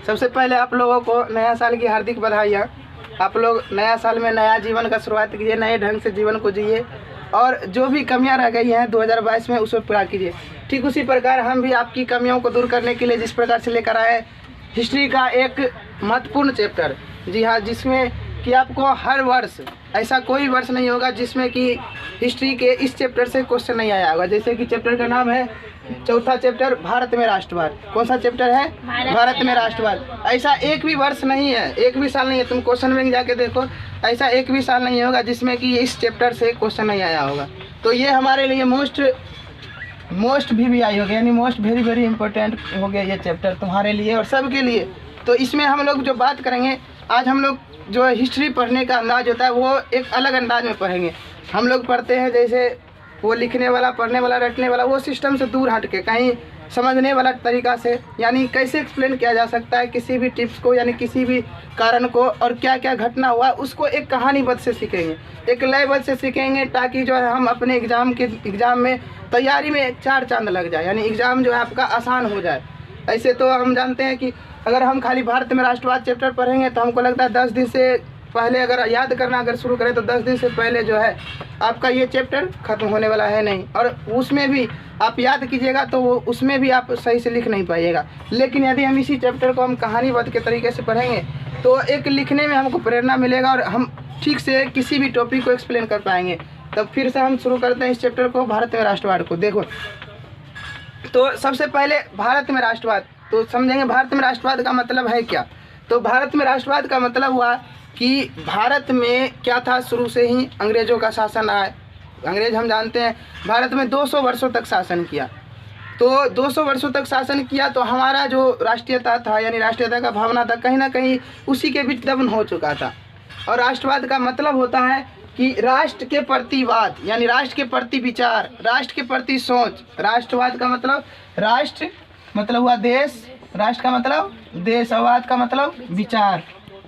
सबसे पहले आप लोगों को नया साल की हार्दिक बधाइयाँ। आप लोग नया साल में नया जीवन का शुरुआत कीजिए, नए ढंग से जीवन को जिए और जो भी कमियां रह गई हैं 2022 में उसको पूरा कीजिए। ठीक उसी प्रकार हम भी आपकी कमियों को दूर करने के लिए जिस प्रकार से लेकर आए हिस्ट्री का एक महत्वपूर्ण चैप्टर, जी हाँ, जिसमें कि आपको हर वर्ष ऐसा कोई वर्ष नहीं होगा जिसमें कि हिस्ट्री के इस चैप्टर से क्वेश्चन नहीं आया होगा। जैसे कि चैप्टर का नाम है चौथा चैप्टर, भारत में राष्ट्रवाद। कौन सा चैप्टर है? भारत में राष्ट्रवाद। ऐसा एक भी वर्ष नहीं है, एक भी साल नहीं है, तुम क्वेश्चन में जाके देखो, ऐसा एक भी साल नहीं होगा जिसमें कि इस चैप्टर से क्वेश्चन नहीं आया होगा। तो ये हमारे लिए मोस्ट भी आई हो गया, यानी मोस्ट वेरी इंपॉर्टेंट हो गया ये चैप्टर तुम्हारे लिए और सबके लिए। तो इसमें हम लोग जो बात करेंगे आज, हम लोग जो हिस्ट्री पढ़ने का अंदाज होता है वो एक अलग अंदाज में पढ़ेंगे। हम लोग पढ़ते हैं जैसे वो लिखने वाला, पढ़ने वाला, रटने वाला, वो सिस्टम से दूर हट के कहीं समझने वाला तरीका से, यानी कैसे एक्सप्लेन किया जा सकता है किसी भी टिप्स को, यानी किसी भी कारण को, और क्या क्या घटना हुआ उसको एक कहानीबद्ध से सीखेंगे, एक लयबद्ध से सीखेंगे, ताकि जो है हम अपने एग्ज़ाम में तैयारी में 4 चांद लग जाए, यानी एग्ज़ाम जो है आपका आसान हो जाए। ऐसे तो हम जानते हैं कि अगर हम खाली भारत में राष्ट्रवाद चैप्टर पढ़ेंगे तो हमको लगता है 10 दिन से पहले अगर याद करना अगर शुरू करें तो 10 दिन से पहले जो है आपका ये चैप्टर ख़त्म होने वाला है नहीं, और उसमें भी आप याद कीजिएगा तो वो उसमें भी आप सही से लिख नहीं पाइएगा। लेकिन यदि हम इसी चैप्टर को हम कहानीबद्ध के तरीके से पढ़ेंगे तो एक लिखने में हमको प्रेरणा मिलेगा और हम ठीक से किसी भी टॉपिक को एक्सप्लेन कर पाएंगे। तब फिर से हम शुरू करते हैं इस चैप्टर को, भारत में राष्ट्रवाद को। देखो, तो सबसे पहले भारत में राष्ट्रवाद तो समझेंगे भारत में राष्ट्रवाद का मतलब है क्या। तो भारत में राष्ट्रवाद का मतलब हुआ कि भारत में क्या था, शुरू से ही अंग्रेज़ों का शासन आया। अंग्रेज हम जानते हैं भारत में 200 वर्षों तक शासन किया। तो 200 वर्षों तक शासन किया तो हमारा जो राष्ट्रीयता था, यानी राष्ट्रीयता का भावना था, कहीं ना कहीं उसी के बीच दबन हो चुका था। और राष्ट्रवाद का मतलब होता है कि राष्ट्र के प्रति वाद, यानी राष्ट्र के प्रति विचार, राष्ट्र के प्रति सोच। राष्ट्रवाद का मतलब राष्ट्र मतलब हुआ देश, राष्ट्र का मतलब देश, और वाद का मतलब विचार।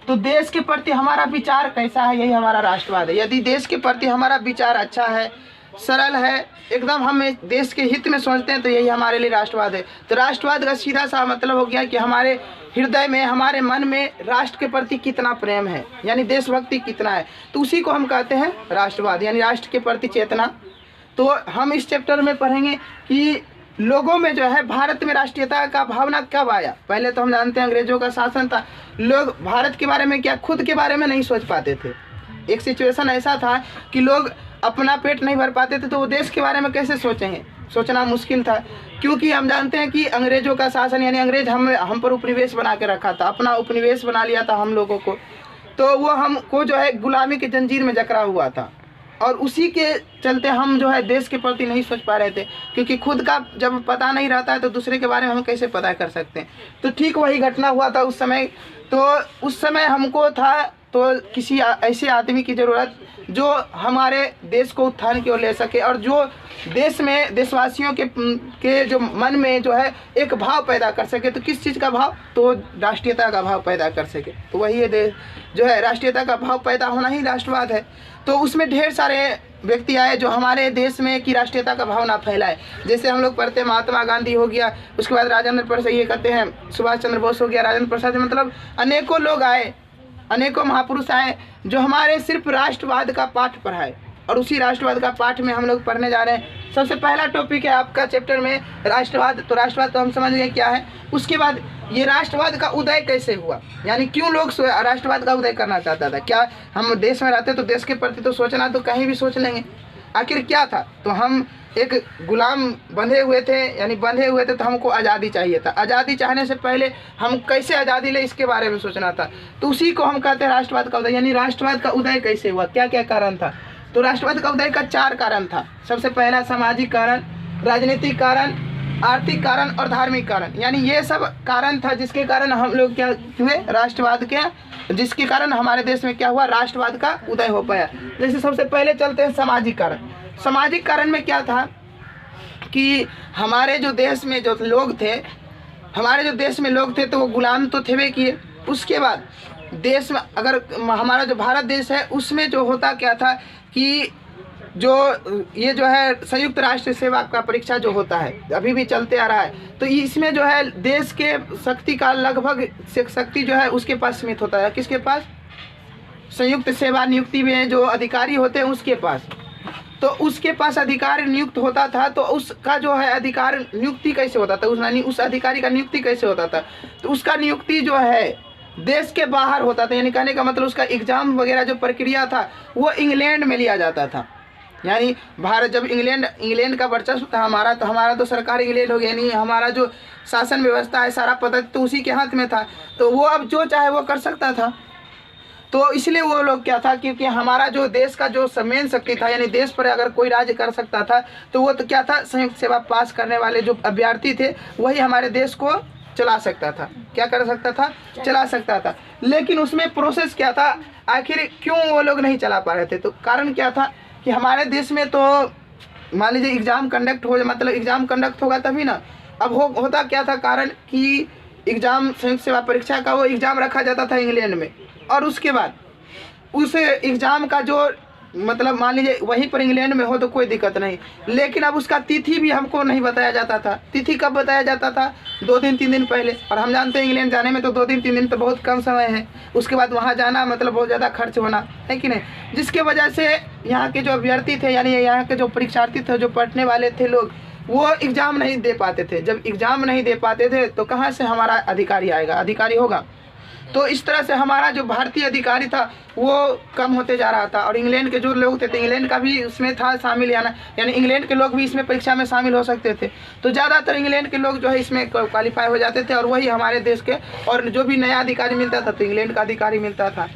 तो देश के प्रति हमारा विचार कैसा है, यही हमारा राष्ट्रवाद है। यदि देश के प्रति हमारा विचार अच्छा है, सरल है, एकदम हम देश के हित में सोचते हैं, तो यही हमारे लिए राष्ट्रवाद है। तो राष्ट्रवाद का सीधा सा मतलब हो गया कि हमारे हृदय में, हमारे मन में राष्ट्र के प्रति कितना प्रेम है, यानी देशभक्ति कितना है, तो उसी को हम कहते हैं राष्ट्रवाद, यानी राष्ट्र के प्रति चेतना। तो हम इस चैप्टर में पढ़ेंगे कि लोगों में जो है भारत में राष्ट्रीयता का भावना कब आया। पहले तो हम जानते हैं अंग्रेजों का शासन था, लोग भारत के बारे में क्या, खुद के बारे में नहीं सोच पाते थे। एक सिचुएशन ऐसा था कि लोग अपना पेट नहीं भर पाते थे, तो वो देश के बारे में कैसे सोचेंगे, सोचना मुश्किल था। क्योंकि हम जानते हैं कि अंग्रेजों का शासन, यानी अंग्रेज हम पर उपनिवेश बना के रखा था, अपना उपनिवेश बना लिया था हम लोगों को। तो वो हमको जो है गुलामी की जंजीर में जकड़ा हुआ था, और उसी के चलते हम जो है देश के प्रति नहीं सोच पा रहे थे, क्योंकि खुद का जब पता नहीं रहता है तो दूसरे के बारे में हम कैसे पता कर सकते हैं। तो ठीक वही घटना हुआ था उस समय। तो उस समय हमको था तो किसी ऐसे आदमी की ज़रूरत जो हमारे देश को उत्थान की ओर ले सके, और जो देश में देशवासियों के जो मन में जो है एक भाव पैदा कर सके। तो किस चीज़ का भाव? तो राष्ट्रीयता का भाव पैदा कर सके। तो वही ये देश जो है राष्ट्रीयता का भाव पैदा होना ही राष्ट्रवाद है। तो उसमें ढेर सारे व्यक्ति आए जो हमारे देश में की राष्ट्रीयता का भावना फैलाए। जैसे हम लोग पढ़ते हैं महात्मा गांधी हो गया, उसके बाद राजेंद्र प्रसाद, ये कहते हैं सुभाष चंद्र बोस हो गया, राजेंद्र प्रसाद, मतलब अनेकों लोग आए, अनेकों महापुरुष आए जो हमारे सिर्फ राष्ट्रवाद का पाठ पढ़ाए। और उसी राष्ट्रवाद का पाठ में हम लोग पढ़ने जा रहे हैं। सबसे पहला टॉपिक है आपका चैप्टर में राष्ट्रवाद। तो राष्ट्रवाद तो हम समझ गए क्या है। उसके बाद ये राष्ट्रवाद का उदय कैसे हुआ, यानी क्यों लोग राष्ट्रवाद का उदय करना चाहता था। क्या हम देश में रहते तो देश के प्रति तो सोचना तो कहीं भी सोच लेंगे, आखिर क्या था। तो हम एक गुलाम बंधे हुए थे, यानी बंधे हुए थे, तो हमको आज़ादी चाहिए था। आज़ादी चाहने से पहले हम कैसे आज़ादी ले इसके बारे में सोचना था। तो उसी को हम कहते हैं राष्ट्रवाद का उदय, यानी राष्ट्रवाद का उदय कैसे हुआ, क्या क्या कारण था। तो राष्ट्रवाद का उदय का 4 कारण था। सबसे पहला सामाजिक कारण, राजनीतिक कारण, आर्थिक कारण और धार्मिक कारण, यानी ये सब कारण था जिसके कारण हम लोग क्या हुए, राष्ट्रवाद के, जिसके कारण हमारे देश में क्या हुआ, राष्ट्रवाद का उदय हो पाया। जैसे सबसे पहले चलते हैं सामाजिक कारण। सामाजिक कारण में क्या था कि हमारे जो देश में जो लोग थे, तो वो गुलाम तो थे किए। उसके बाद देश में अगर हमारा जो भारत देश है उसमें जो होता क्या था कि जो ये जो है संयुक्त राष्ट्र सेवा का परीक्षा जो होता है अभी भी चलते आ रहा है, तो इसमें जो है देश के शक्ति का लगभग शक्ति जो है उसके पास सीमित होता है। किसके पास? संयुक्त सेवा नियुक्ति में जो अधिकारी होते हैं उसके पास। तो उसके पास अधिकार नियुक्त होता था, तो उसका जो है अधिकार नियुक्ति कैसे होता था, उस अधिकारी का नियुक्ति कैसे होता था? तो उसका नियुक्ति जो है देश के बाहर होता था। यानी कहने का मतलब उसका एग्जाम वगैरह जो प्रक्रिया था वो इंग्लैंड में लिया जाता था। यानी भारत जब इंग्लैंड का वर्चस्व था हमारा, तो हमारा तो सरकार इंग्लैंड हो गया, यानी हमारा जो शासन व्यवस्था है सारा पद्धति तो उसी के हाथ में था। तो वो अब जो चाहे वो कर सकता था। तो इसलिए वो लोग क्या था, क्योंकि हमारा जो देश का जो मेन शक्ति था, यानी देश पर अगर कोई राज्य कर सकता था तो वो तो क्या था, संयुक्त सेवा पास करने वाले जो अभ्यर्थी थे वही हमारे देश को चला सकता था। क्या कर सकता था? चला सकता था। लेकिन उसमें प्रोसेस क्या था, आखिर क्यों वो लोग नहीं चला पा रहे थे? तो कारण क्या था कि हमारे देश में तो मान लीजिए एग्ज़ाम कंडक्ट हो, मतलब एग्ज़ाम कंडक्ट होगा तभी ना। अब होता क्या था कारण कि एग्ज़ाम संयुक्त सेवा परीक्षा का वो एग्ज़ाम रखा जाता था इंग्लैंड में, और उसके बाद उस एग्ज़ाम का जो मतलब मान लीजिए वहीं पर इंग्लैंड में हो तो कोई दिक्कत नहीं, लेकिन अब उसका तिथि भी हमको नहीं बताया जाता था। तिथि कब बताया जाता था? 2 दिन 3 दिन पहले। और हम जानते हैं इंग्लैंड जाने में तो 2 दिन 3 दिन तो बहुत कम समय है, उसके बाद वहाँ जाना मतलब बहुत ज़्यादा खर्च होना है कि नहीं, जिसके वजह से यहाँ के जो अभ्यर्थी थे यानी यहाँ के जो परीक्षार्थी थे, जो पढ़ने वाले थे लोग, वो एग्ज़ाम नहीं दे पाते थे। जब एग्ज़ाम नहीं दे पाते थे तो कहाँ से हमारा अधिकारी आएगा, अधिकारी होगा? तो इस तरह से हमारा जो भारतीय अधिकारी था वो कम होते जा रहा था। और इंग्लैंड के जो लोग थे तो इंग्लैंड का भी उसमें था शामिल, यानी इंग्लैंड के लोग भी इसमें परीक्षा में शामिल हो सकते थे। तो ज़्यादातर इंग्लैंड के लोग जो है इसमें क्वालिफाई हो जाते थे, और वही हमारे देश के, और जो भी नया अधिकारी मिलता था तो इंग्लैंड का अधिकारी मिलता था।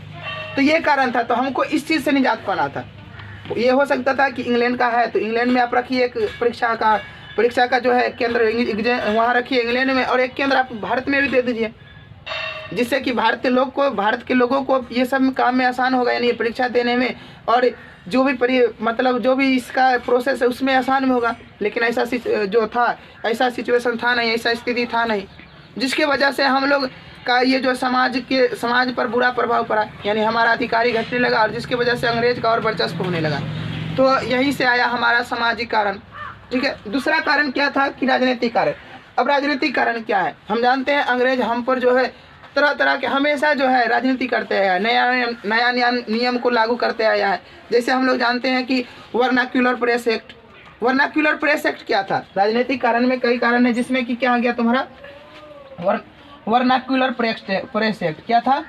तो ये कारण था। तो हमको इस चीज़ से निजात पाना था। ये हो सकता था कि इंग्लैंड का है तो इंग्लैंड में आप रखिए एक परीक्षा का जो है केंद्र वहाँ रखिए इंग्लैंड में, और एक केंद्र आप भारत में भी दे दीजिए, जिससे कि भारत के लोगों को ये सब काम में आसान होगा, यानी परीक्षा देने में, और जो भी मतलब जो भी इसका प्रोसेस है उसमें आसान में होगा। लेकिन ऐसा ऐसा सिचुएशन था नहीं, ऐसा स्थिति था नहीं, जिसके वजह से हम लोग का ये जो समाज पर बुरा प्रभाव पड़ा, यानी हमारा अधिकारी घटने लगा, और जिसकी वजह से अंग्रेज का और वर्चस्व होने लगा। तो यहीं से आया हमारा सामाजिक कारण। ठीक है। दूसरा कारण क्या था कि राजनीतिक कारण। अब राजनीतिक कारण क्या है? हम जानते हैं अंग्रेज हम पर जो है तरह तरह के हमेशा जो है राजनीति करते आया, नया नियम को लागू करते आया है। जैसे हम लोग जानते हैं कि vernacular press act. Vernacular press act क्या था? राजनीतिक कारण में कई कारण है, जिसमें कि क्या आ गया तुम्हारा वर्नाक्यूलर प्रेस एक्ट। क्या था?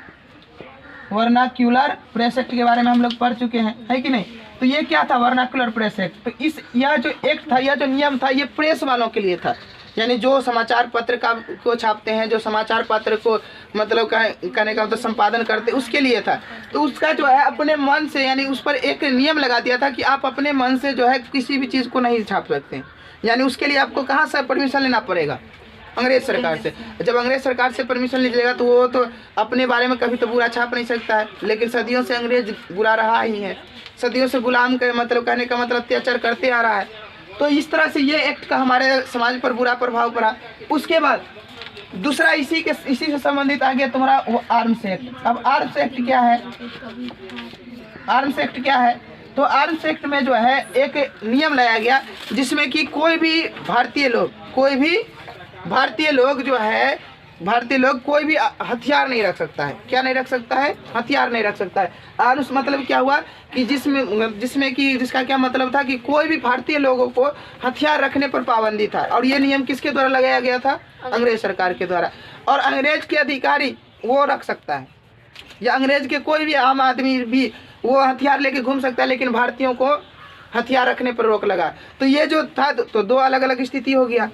वर्नाक्यूलर प्रेस एक्ट के बारे में हम लोग पढ़ चुके हैं, है कि नहीं? तो ये क्या था वर्नाक्यूलर प्रेस एक्ट? तो यह जो एक्ट था, यह जो नियम था, ये प्रेस वालों के लिए था, यानी जो समाचार पत्र को छापते हैं, जो समाचार पत्र को मतलब कहने का मतलब संपादन करते, उसके लिए था। तो उसका जो है अपने मन से, यानी उस पर एक नियम लगा दिया था कि आप अपने मन से जो है किसी भी चीज़ को नहीं छाप सकते, यानी उसके लिए आपको कहाँ से परमिशन लेना पड़ेगा? अंग्रेज सरकार से। जब अंग्रेज सरकार से परमिशन लीजिएगा तो वो तो अपने बारे में कभी तो बुरा छाप नहीं सकता है, लेकिन सदियों से अंग्रेज बुरा रहा ही है, सदियों से गुलाम के मतलब कहने का मतलब अत्याचार करते आ रहा है। तो इस तरह से ये एक्ट का हमारे समाज पर बुरा प्रभाव पड़ा। उसके बाद दूसरा इसी से संबंधित आ गया तुम्हारा वो आर्म्स एक्ट। अब आर्म्स एक्ट क्या है? आर्म्स एक्ट क्या है? तो आर्म्स एक्ट में जो है एक नियम लाया गया, जिसमें कि कोई भी भारतीय लोग कोई भी हथियार नहीं रख सकता है। क्या नहीं रख सकता है? हथियार नहीं रख सकता है। आर्म्स मतलब क्या हुआ कि जिसमें कि जिसका क्या मतलब था कि कोई भी भारतीय लोगों को हथियार रखने पर पाबंदी था। और ये नियम किसके द्वारा लगाया गया था? अंग्रेज सरकार के द्वारा। और अंग्रेज के अधिकारी वो रख सकता है, या अंग्रेज के कोई भी आम आदमी भी वो हथियार लेके घूम सकता है, लेकिन भारतीयों को हथियार रखने पर रोक लगा। तो ये जो था तो दो अलग अलग स्थिति हो गया।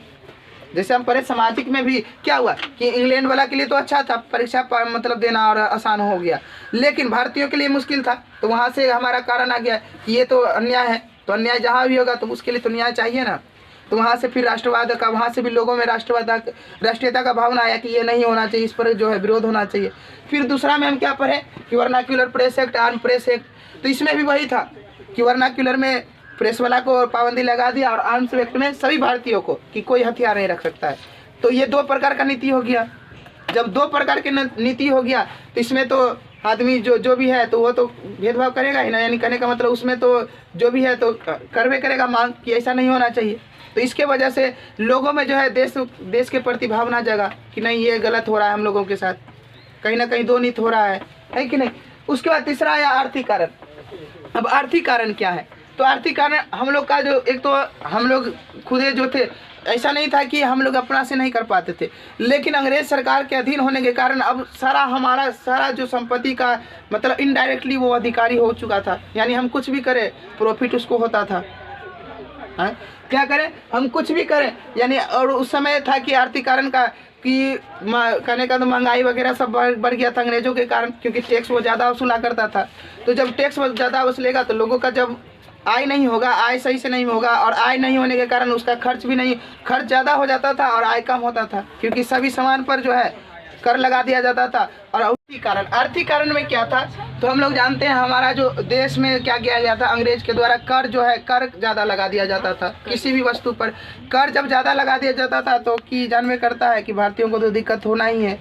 जैसे हम पढ़े सामाजिक में भी क्या हुआ कि इंग्लैंड वाला के लिए तो अच्छा था, परीक्षा मतलब देना और आसान हो गया, लेकिन भारतीयों के लिए मुश्किल था। तो वहाँ से हमारा कारण आ गया कि ये तो अन्याय है, तो अन्याय जहाँ भी होगा तो उसके लिए तो न्याय चाहिए ना। तो वहाँ से फिर राष्ट्रवाद का, वहाँ से भी लोगों में राष्ट्रीयता का भावना आया कि ये नहीं होना चाहिए, इस पर जो है विरोध होना चाहिए। फिर दूसरा में हम क्या पढ़े कि vernacular press act, arm press act. तो इसमें भी वही था कि वर्नाक्यूलर में प्रेस वाला को पाबंदी लगा दिया, और आर्म्स एक्ट में सभी भारतीयों को कि कोई हथियार नहीं रख सकता है। तो ये 2 प्रकार का नीति हो गया। जब 2 प्रकार की नीति हो गया तो इसमें तो आदमी जो जो भी है तो वो तो भेदभाव करेगा ही ना, यानी कहने का मतलब उसमें तो जो भी है तो करवे करेगा मांग कि ऐसा नहीं होना चाहिए। तो इसके वजह से लोगों में जो है देश के प्रति भावना जगा कि नहीं ये गलत हो रहा है हम लोगों के साथ, कहीं ना कहीं दो नीत हो रहा है कि नहीं। उसके बाद तीसरा आया आर्थिक कारण। अब आर्थिक कारण क्या है, तो आर्थिक कारण हम लोग का जो एक तो हम लोग खुदे जो थे, ऐसा नहीं था कि हम लोग अपना से नहीं कर पाते थे, लेकिन अंग्रेज सरकार के अधीन होने के कारण अब हमारा सारा जो संपत्ति का मतलब इनडायरेक्टली वो अधिकारी हो चुका था। यानी हम कुछ भी करें प्रॉफिट उसको होता था। हाँ, क्या करें हम कुछ भी करें यानी। और उस समय था कि आर्थिक कारण का कि कहने का तो महंगाई वगैरह सब बढ़ गया था अंग्रेजों के कारण, क्योंकि टैक्स वो ज़्यादा वसूला करता था। तो जब टैक्स ज़्यादा वसूलेगा तो लोगों का जब आय नहीं होगा, आय सही से नहीं होगा, और आय नहीं होने के कारण उसका खर्च ज़्यादा हो जाता था और आय कम होता था, क्योंकि सभी सामान पर जो है कर लगा दिया जाता था। और आर्थिक कारण में क्या था, तो हम लोग जानते हैं हमारा जो देश में क्या किया गया था अंग्रेज के द्वारा, कर ज़्यादा लगा दिया जाता था। किसी भी वस्तु पर कर जब ज़्यादा लगा दिया जाता था तो की जानवे करता है कि भारतीयों को तो दिक्कत होना ही है,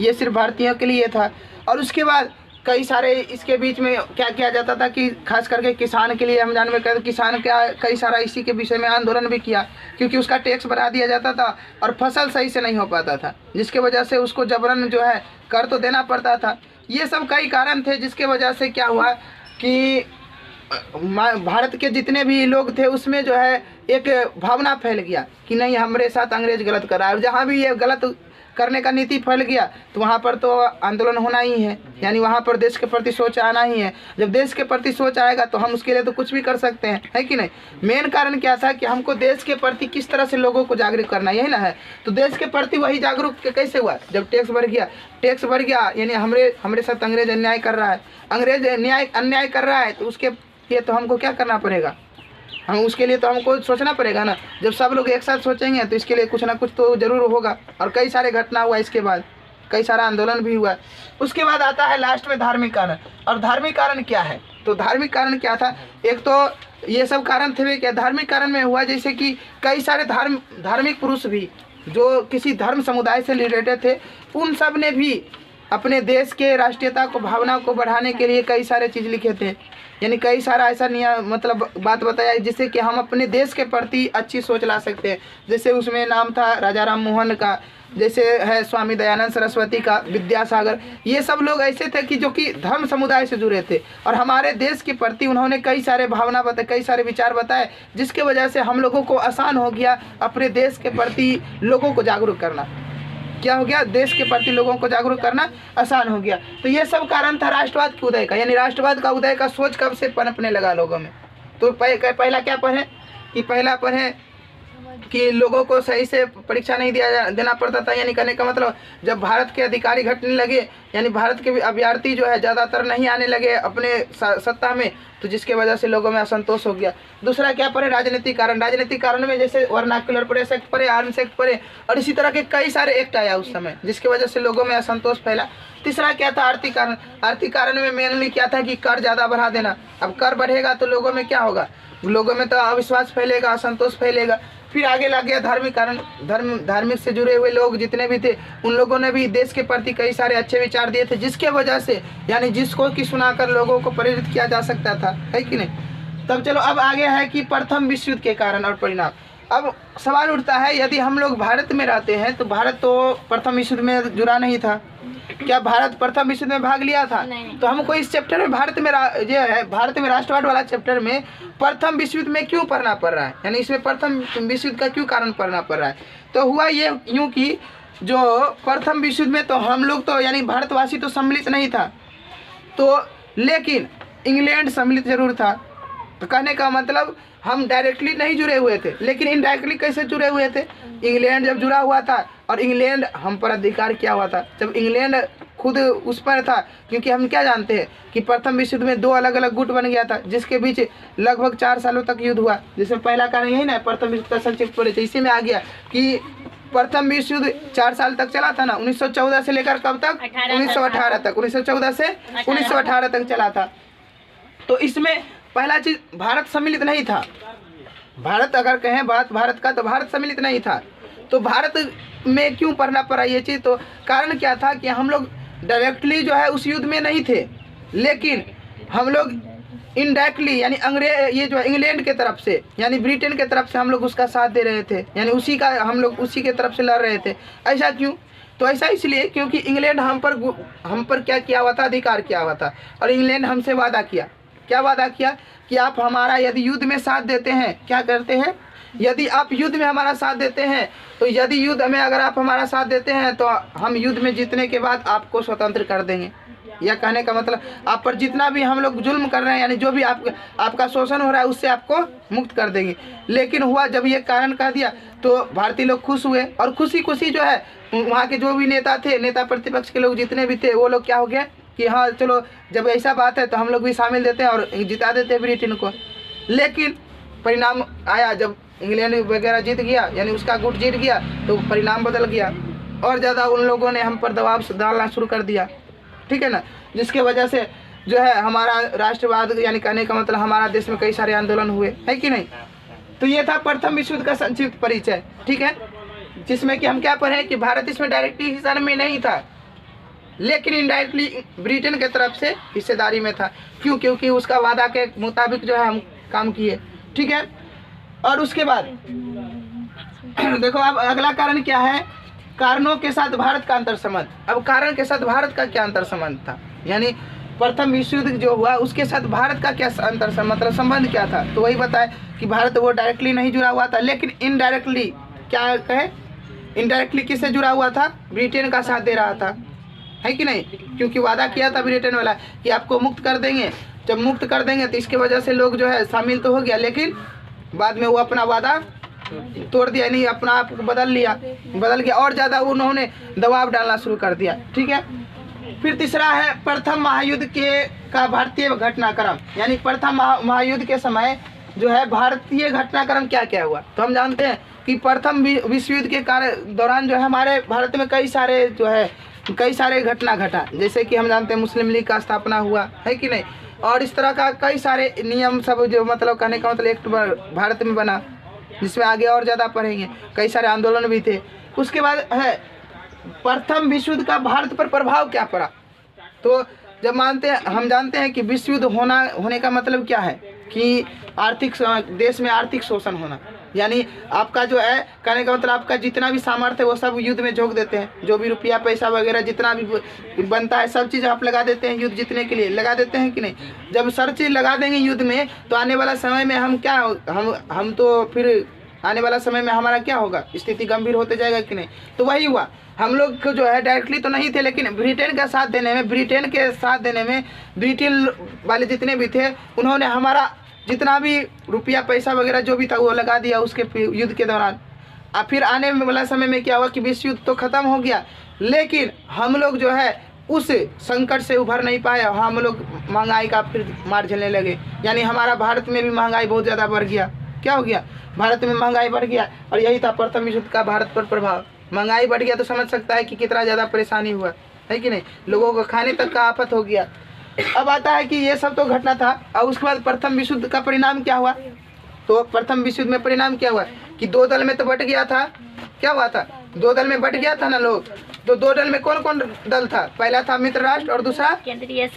ये सिर्फ भारतीयों के लिए था। और उसके बाद कई सारे इसके बीच में क्या किया जाता था कि खास करके किसान के लिए हम जानवे करते, किसान का कई सारा इसी के विषय में आंदोलन भी किया, क्योंकि उसका टैक्स बढ़ा दिया जाता था और फसल सही से नहीं हो पाता था, जिसके वजह से उसको जबरन जो है कर तो देना पड़ता था। ये सब कई कारण थे जिसके वजह से क्या हुआ कि भारत के जितने भी लोग थे उसमें जो है एक भावना फैल गया कि नहीं हमारे साथ अंग्रेज गलत कर रहा है। और जहाँ भी ये गलत करने का नीति फैल गया तो वहाँ पर तो आंदोलन होना ही है, यानी वहाँ पर देश के प्रति सोच आना ही है। जब देश के प्रति सोच आएगा तो हम उसके लिए तो कुछ भी कर सकते हैं, है कि नहीं। मेन कारण क्या था कि हमको देश के प्रति किस तरह से लोगों को जागरूक करना, यही ना है। तो देश के प्रति वही जागरूक कैसे हुआ, जब टैक्स बढ़ गया यानी हमारे साथ अंग्रेज अन्याय कर रहा है, अंग्रेज अन्याय कर रहा है, तो उसके लिए तो हमको क्या करना पड़ेगा, हम उसके लिए तो हमको सोचना पड़ेगा ना। जब सब लोग एक साथ सोचेंगे तो इसके लिए कुछ ना कुछ तो ज़रूर होगा। और कई सारे घटना हुआ, इसके बाद कई सारा आंदोलन भी हुआ। उसके बाद आता है लास्ट में धार्मिक कारण। और धार्मिक कारण क्या है, तो धार्मिक कारण क्या था, एक तो ये सब कारण थे क्या, धार्मिक कारण में हुआ जैसे कि कई सारे धार्मिक पुरुष भी जो किसी धर्म समुदाय से रिलेटेड थे, उन सब ने भी अपने देश के राष्ट्रीयता को भावना को बढ़ाने के लिए कई सारे चीज़ लिखे थे। यानी कई सारा ऐसा मतलब बात बताया जिससे कि हम अपने देश के प्रति अच्छी सोच ला सकते हैं। जैसे उसमें नाम था राजा राम मोहन का, जैसे है स्वामी दयानंद सरस्वती का, विद्यासागर, ये सब लोग ऐसे थे कि जो कि धर्म समुदाय से जुड़े थे और हमारे देश के प्रति उन्होंने कई सारे भावना बताए, कई सारे विचार बताए, जिसके वजह से हम लोगों को आसान हो गया अपने देश के प्रति लोगों को जागरूक करना। क्या हो गया, देश के प्रति लोगों को जागरूक करना आसान हो गया। तो ये सब कारण था राष्ट्रवाद के उदय का, यानी राष्ट्रवाद का उदय का सोच कब से पनपने लगा लोगों में। तो पहला क्या पढ़े कि पहला पढ़े कि लोगों को सही से परीक्षा नहीं देना पड़ता था। यानी कहने का मतलब जब भारत के अधिकारी घटने लगे, यानी भारत के अभ्यर्थी जो है ज़्यादातर नहीं आने लगे अपने सत्ता में, तो जिसके वजह से लोगों में असंतोष हो गया। दूसरा क्या पढ़े, राजनीतिक कारण। राजनीतिक कारण में जैसे वर्नाक्युलर प्रेस एक्ट पढ़े, आर्म्स एक्ट पढ़े, और इसी तरह के कई सारे एक्ट आया उस समय, जिसकी वजह से लोगों में असंतोष फैला। तीसरा क्या था, आर्थिक कारण। आर्थिक कारण में मेनली क्या था कि कर ज़्यादा बढ़ा देना। अब कर बढ़ेगा तो लोगों में क्या होगा, लोगों में तो अविश्वास फैलेगा, असंतोष फैलेगा। फिर आगे लग गया धार्मिक कारण। धार्मिक से जुड़े हुए लोग जितने भी थे उन लोगों ने भी देश के प्रति कई सारे अच्छे विचार दिए थे, जिसके वजह से यानी जिसको कि सुनाकर लोगों को प्रेरित किया जा सकता था, है कि नहीं। तब चलो अब आगे है कि प्रथम विश्व युद्ध के कारण और परिणाम। अब सवाल उठता है, यदि हम लोग भारत में रहते हैं तो भारत तो प्रथम विश्व युद्ध में जुड़ा नहीं था, क्या भारत प्रथम विश्व युद्ध में भाग लिया था? तो हमको इस चैप्टर में भारत में राष्ट्रवाद वाला चैप्टर में प्रथम विश्व युद्ध में क्यों पढ़ना पड़ रहा है, यानी इसमें प्रथम विश्व युद्ध का क्यों कारण पढ़ना पड़ रहा है। तो हुआ ये यूँ कि जो प्रथम विश्व युद्ध में तो हम लोग तो यानी भारतवासी तो सम्मिलित नहीं था, तो लेकिन इंग्लैंड सम्मिलित जरूर था। तो कहने का मतलब हम डायरेक्टली नहीं जुड़े हुए थे, लेकिन इनडायरेक्टली कैसे जुड़े हुए थे। इंग्लैंड जब जुड़ा हुआ था और इंग्लैंड हम पर अधिकार किया हुआ था, जब इंग्लैंड खुद उस पर था, क्योंकि हम क्या जानते हैं कि प्रथम विश्व युद्ध में दो अलग अलग गुट बन गया था, जिसके बीच लगभग 4 सालों तक युद्ध हुआ। जिसमें पहला कारण यही ना, प्रथम विश्व का संक्षिप्त परिचय इसी में आ गया कि प्रथम विश्व युद्ध 4 साल तक चला था ना, 1914 से लेकर कब तक, 1918 तक, 1914 से 1918 तक चला था। तो इसमें पहला चीज भारत सम्मिलित नहीं था। भारत अगर कहें बात भारत का, तो भारत सम्मिलित नहीं था। तो भारत में क्यों पढ़ना पड़ा ये चीज़, तो कारण क्या था कि हम लोग डायरेक्टली जो है उस युद्ध में नहीं थे, लेकिन हम लोग इनडायरेक्टली यानी ये जो इंग्लैंड के तरफ से यानी ब्रिटेन के तरफ से हम लोग उसका साथ दे रहे थे, यानी हम लोग उसी के तरफ से लड़ रहे थे। ऐसा क्यों? तो ऐसा इसलिए क्योंकि इंग्लैंड हम पर क्या किया हुआ था, अधिकार किया हुआ था। और इंग्लैंड हमसे वादा किया, क्या वादा किया कि आप हमारा यदि युद्ध में साथ देते हैं, क्या करते हैं, यदि आप युद्ध में हमारा साथ देते हैं, तो यदि युद्ध में अगर आप हमारा साथ देते हैं तो हम युद्ध में जीतने के बाद आपको स्वतंत्र कर देंगे। यह कहने का मतलब आप पर जितना भी हम लोग जुल्म कर रहे हैं, यानी जो भी आपका शोषण हो रहा है, उससे आपको मुक्त कर देंगे। लेकिन हुआ जब ये कारण कह दिया तो भारतीय लोग खुश हुए, और खुशी खुशी जो है वहाँ के जो भी नेता थे, नेता प्रतिपक्ष के लोग जितने भी थे, वो लोग क्या हो गए कि हाँ चलो जब ऐसा बात है तो हम लोग भी शामिल देते हैं और जिता देते हैं ब्रिटेन को। लेकिन परिणाम आया, जब इंग्लैंड वगैरह जीत गया, यानी उसका गुट जीत गया, तो परिणाम बदल गया और ज़्यादा उन लोगों ने हम पर दबाव डालना शुरू कर दिया, ठीक है ना, जिसके वजह से जो है हमारा राष्ट्रवाद, यानी कहने का मतलब हमारा देश में कई सारे आंदोलन हुए, है कि नहीं। तो ये था प्रथम विश्व युद्ध का संक्षिप्त परिचय, ठीक है, जिसमें कि हम क्या पढ़े कि भारत इसमें डायरेक्टली हिस्सा में नहीं था, लेकिन इनडायरेक्टली ब्रिटेन के तरफ से हिस्सेदारी में था। क्यों? क्योंकि उसका वादा के मुताबिक जो है हम काम किए, ठीक है। और उसके बाद देखो अब अगला कारण क्या है, कारणों के साथ भारत का अंतर संबंध। अब कारण के साथ भारत का क्या अंतर संबंध था, यानी प्रथम विश्व युद्ध जो हुआ उसके साथ भारत का क्या अंतर मतलब संबंध क्या था। तो वही बताए कि भारत वो डायरेक्टली नहीं जुड़ा हुआ था, लेकिन इनडायरेक्टली क्या कहे, इनडायरेक्टली किससे जुड़ा हुआ था, ब्रिटेन का साथ दे रहा था, है कि नहीं। क्योंकि वादा किया था ब्रिटेन वाला कि आपको मुक्त कर देंगे, जब मुक्त कर देंगे तो इसके वजह से लोग जो है शामिल तो हो गया, लेकिन बाद में वो अपना वादा तोड़ दिया, नहीं अपना आप बदल गया और ज़्यादा उन्होंने दबाव डालना शुरू कर दिया, ठीक है। फिर तीसरा है प्रथम महायुद्ध का भारतीय घटनाक्रम, यानी प्रथम महायुद्ध के समय जो है भारतीय घटनाक्रम क्या क्या हुआ। तो हम जानते हैं कि प्रथम विश्व युद्ध के दौरान जो है हमारे भारत में कई सारे घटना घटा, जैसे कि हम जानते हैं मुस्लिम लीग का स्थापना हुआ, है कि नहीं, और इस तरह का कई सारे नियम सब जो मतलब कहने का मतलब एक्ट भारत में बना, जिसमें आगे और ज़्यादा पढ़ेंगे। कई सारे आंदोलन भी थे। उसके बाद है प्रथम विश्व युद्ध का भारत पर प्रभाव क्या पड़ा। तो जब हम जानते हैं कि विश्व युद्ध होने का मतलब क्या है कि देश में आर्थिक शोषण होना, यानी आपका जो है कहने का मतलब आपका जितना भी सामर्थ्य है वो सब युद्ध में झोंक देते हैं, जो भी रुपया पैसा वगैरह जितना भी बनता है सब चीज़ आप लगा देते हैं युद्ध जीतने के लिए, लगा देते हैं कि नहीं। जब सर चीज़ लगा देंगे युद्ध में तो आने वाला समय में हम तो फिर आने वाला समय में हमारा क्या होगा, स्थिति गंभीर होते जाएगा कि नहीं। तो वही हुआ, हम लोग को जो है डायरेक्टली तो नहीं थे, लेकिन ब्रिटेन के साथ देने में ब्रिटेन वाले जितने भी थे उन्होंने हमारा जितना भी रुपया पैसा वगैरह जो भी था वो लगा दिया उसके युद्ध के दौरान। अब फिर आने वाला समय में क्या हुआ कि विश्व युद्ध तो ख़त्म हो गया, लेकिन हम लोग जो है उस संकट से उभर नहीं पाए, हम लोग महंगाई का फिर मार झेलने लगे, यानी हमारा भारत में भी महंगाई बहुत ज़्यादा बढ़ गया। क्या हो गया, भारत में महंगाई बढ़ गया, और यही था प्रथम विश्व युद्ध का भारत पर प्रभाव। महंगाई बढ़ गया तो समझ सकता है कि कितना ज़्यादा परेशानी हुआ, है कि नहीं, लोगों को खाने तक का आफत हो गया। अब आता है कि ये सब तो घटना था, और उसके बाद प्रथम विश्व युद्ध का परिणाम क्या हुआ। तो प्रथम विश्व युद्ध में परिणाम क्या हुआ कि दो दल में तो बट गया था। क्या हुआ था, दो दल में बट गया था ना लोग। तो दो दल में कौन कौन दल था, पहला था मित्र राष्ट्र और दूसरा केंद्रीय